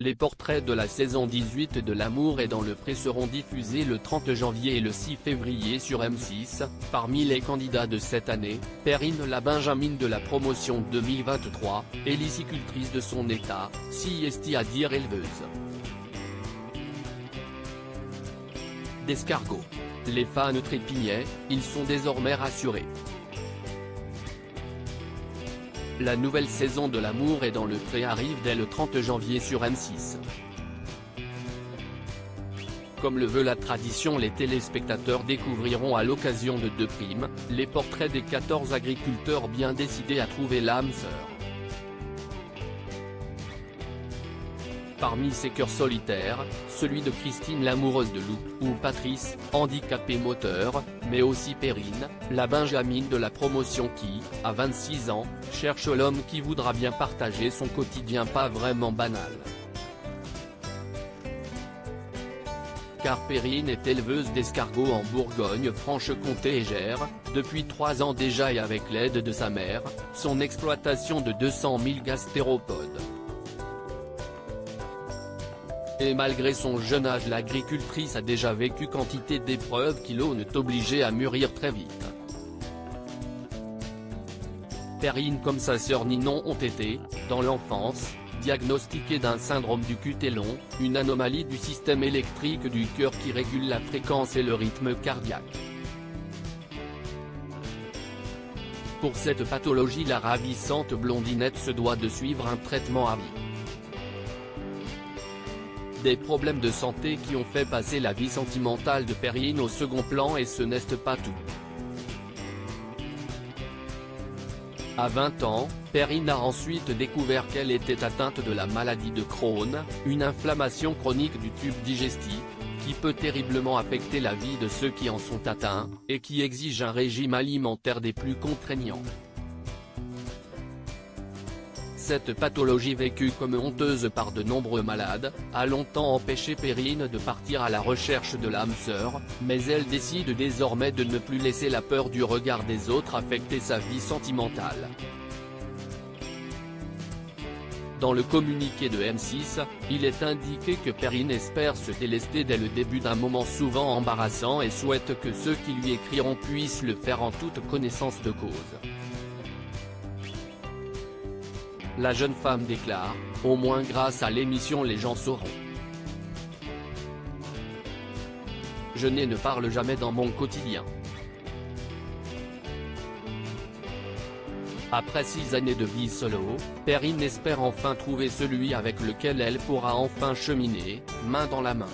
Les portraits de la saison 18 de L'amour est dans le pré seront diffusés le 30 janvier et le 6 février sur M6. Parmi les candidats de cette année, Perrine la Benjamine de la promotion 2023, hélicicultrice de son état, si c'est-à-dire éleveuse d'escargots. Les fans trépignaient, ils sont désormais rassurés. La nouvelle saison de L'amour est dans le pré arrive dès le 30 janvier sur M6. Comme le veut la tradition, les téléspectateurs découvriront à l'occasion de deux primes, les portraits des 14 agriculteurs bien décidés à trouver l'âme sœur. Parmi ces cœurs solitaires, celui de Christine l'amoureuse de Lou, ou Patrice, handicapé moteur, mais aussi Perrine, la Benjamine de la promotion qui, à 26 ans, cherche l'homme qui voudra bien partager son quotidien pas vraiment banal. Car Perrine est éleveuse d'escargots en Bourgogne-Franche-Comté et gère, depuis 3 ans déjà et avec l'aide de sa mère, son exploitation de 200 000 gastéropodes. Et malgré son jeune âge, l'agricultrice a déjà vécu quantité d'épreuves qui l'ont obligée à mûrir très vite. Perrine comme sa sœur Ninon ont été, dans l'enfance, diagnostiquées d'un syndrome du cutélon, une anomalie du système électrique du cœur qui régule la fréquence et le rythme cardiaque. Pour cette pathologie, la ravissante blondinette se doit de suivre un traitement à vie. Des problèmes de santé qui ont fait passer la vie sentimentale de Perrine au second plan, et ce n'est pas tout. À 20 ans, Perrine a ensuite découvert qu'elle était atteinte de la maladie de Crohn, une inflammation chronique du tube digestif, qui peut terriblement affecter la vie de ceux qui en sont atteints, et qui exige un régime alimentaire des plus contraignants. Cette pathologie vécue comme honteuse par de nombreux malades, a longtemps empêché Perrine de partir à la recherche de l'âme sœur, mais elle décide désormais de ne plus laisser la peur du regard des autres affecter sa vie sentimentale. Dans le communiqué de M6, il est indiqué que Perrine espère se délester dès le début d'un moment souvent embarrassant et souhaite que ceux qui lui écriront puissent le faire en toute connaissance de cause. La jeune femme déclare, au moins grâce à l'émission les gens sauront. Je ne parle jamais dans mon quotidien. Après 6 années de vie solo, Perrine espère enfin trouver celui avec lequel elle pourra enfin cheminer, main dans la main.